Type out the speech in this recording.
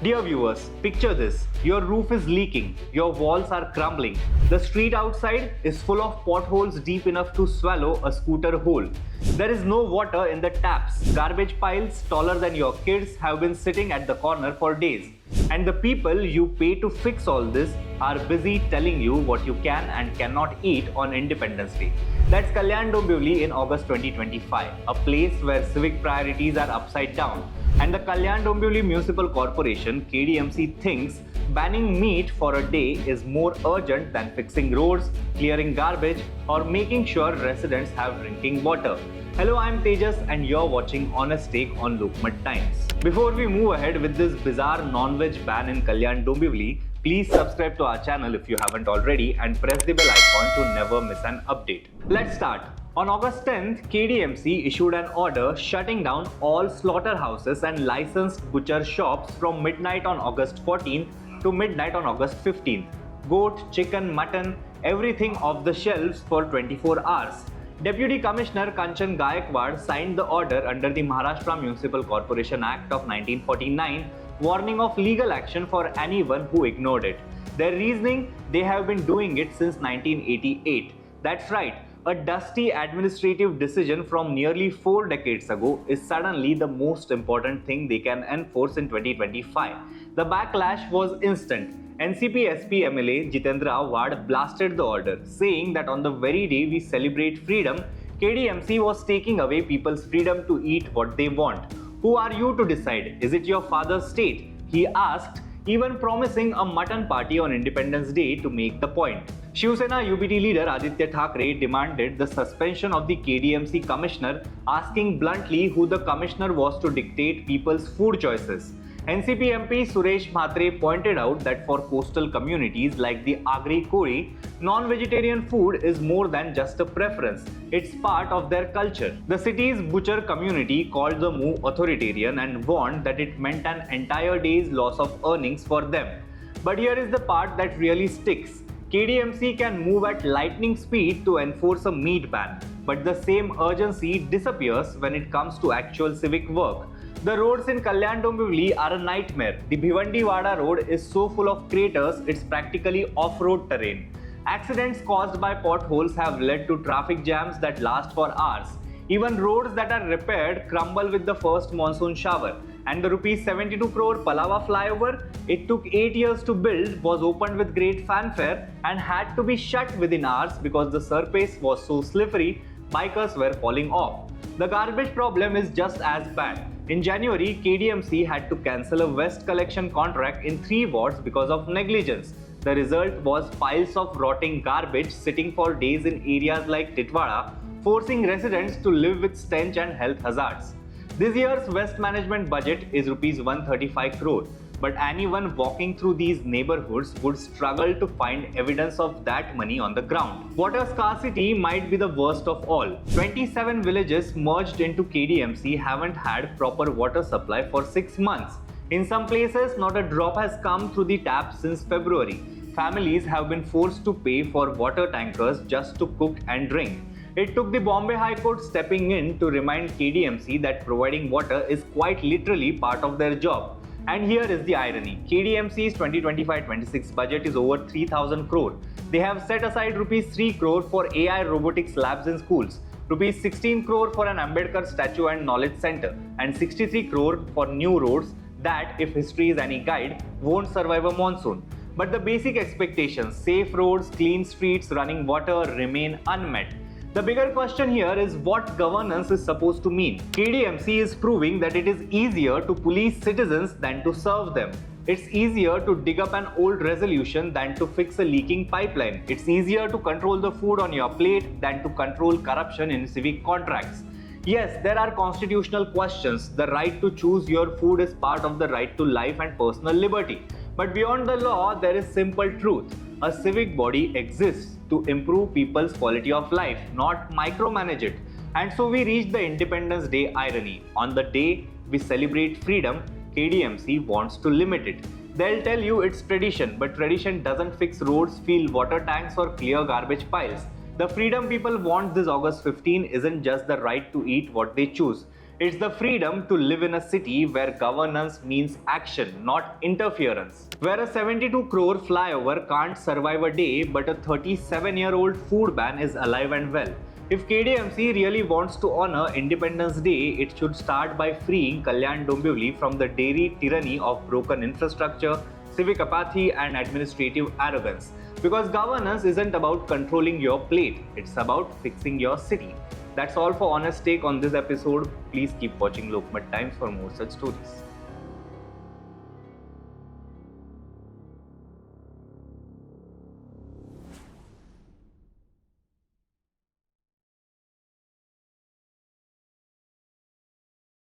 Dear viewers, picture this. Your roof is leaking, your walls are crumbling, the street outside is full of potholes deep enough to swallow a scooter whole. There is no water in the taps, garbage piles taller than your kids have been sitting at the corner for days. And the people you pay to fix all this are busy telling you what you can and cannot eat on Independence Day. That's Kalyan-Dombivli in August 2025, a place where civic priorities are upside down. And the Kalyan-Dombivli Municipal Corporation KDMC thinks banning meat for a day is more urgent than fixing roads, clearing garbage, or making sure residents have drinking water. Hello, I'm Tejas and you're watching Honest Take on Lokmat Times. Before we move ahead with this bizarre non-veg ban in Kalyan-Dombivli, please subscribe to our channel if you haven't already and press the bell icon to never miss an update. Let's start. On August 10th, KDMC issued an order shutting down all slaughterhouses and licensed butcher shops from midnight on August 14th to midnight on August 15th. Goat, chicken, mutton, everything off the shelves for 24 hours. Deputy Commissioner Kanchan Gayakwad signed the order under the Maharashtra Municipal Corporation Act of 1949, warning of legal action for anyone who ignored it. Their reasoning, they have been doing it since 1988. That's right. A dusty administrative decision from nearly 4 decades ago is suddenly the most important thing they can enforce in 2025. The backlash was instant. NCP SP MLA Jitendra Wad blasted the order, saying that on the very day we celebrate freedom, KDMC was taking away people's freedom to eat what they want. Who are you to decide? Is it your father's state? He asked, even promising a mutton party on Independence Day to make the point. Shiv Sena UBT leader Aditya Thackeray demanded the suspension of the KDMC commissioner, asking bluntly who the commissioner was to dictate people's food choices. NCP MP Suresh Mhatre pointed out that for coastal communities like the Agri Kori, non-vegetarian food is more than just a preference, it's part of their culture. The city's butcher community called the move authoritarian and warned that it meant an entire day's loss of earnings for them. But here is the part that really sticks. KDMC can move at lightning speed to enforce a meat ban, but the same urgency disappears when it comes to actual civic work. The roads in Kalyan-Dombivli are a nightmare. The Bhiwandi-Wada road is so full of craters, it's practically off-road terrain. Accidents caused by potholes have led to traffic jams that last for hours. Even roads that are repaired crumble with the first monsoon shower. And the Rs 72 crore Palava flyover, it took 8 years to build, was opened with great fanfare and had to be shut within hours because the surface was so slippery, bikers were falling off. The garbage problem is just as bad. In January, KDMC had to cancel a waste collection contract in 3 wards because of negligence. The result was piles of rotting garbage sitting for days in areas like Titwada, forcing residents to live with stench and health hazards. This year's waste management budget is Rs 135 crore, but anyone walking through these neighborhoods would struggle to find evidence of that money on the ground. Water scarcity might be the worst of all. 27 villages merged into KDMC haven't had proper water supply for 6 months. In some places, not a drop has come through the tap since February. Families have been forced to pay for water tankers just to cook and drink. It took the Bombay High Court stepping in to remind KDMC that providing water is quite literally part of their job. And here is the irony. KDMC's 2025-26 budget is over 3,000 crore. They have set aside Rs 3 crore for AI robotics labs in schools, Rs 16 crore for an Ambedkar statue and knowledge center, and 63 crore for new roads that, if history is any guide, won't survive a monsoon. But the basic expectations, safe roads, clean streets, running water, remain unmet. The bigger question here is what governance is supposed to mean. KDMC is proving that it is easier to police citizens than to serve them. It's easier to dig up an old resolution than to fix a leaking pipeline. It's easier to control the food on your plate than to control corruption in civic contracts. Yes, there are constitutional questions. The right to choose your food is part of the right to life and personal liberty. But beyond the law, there is simple truth. A civic body exists to improve people's quality of life, not micromanage it. And so we reach the Independence Day irony. On the day we celebrate freedom, KDMC wants to limit it. They'll tell you it's tradition, but tradition doesn't fix roads, fill water tanks or clear garbage piles. The freedom people want this August 15 isn't just the right to eat what they choose. It's the freedom to live in a city where governance means action, not interference. Where a 72 crore flyover can't survive a day, but a 37-year-old food ban is alive and well. If KDMC really wants to honor Independence Day, it should start by freeing Kalyan-Dombivli from the dairy tyranny of broken infrastructure, civic apathy, and administrative arrogance. Because governance isn't about controlling your plate, it's about fixing your city. That's all for Honest Take on this episode. Please keep watching Lokmat Times for more such stories.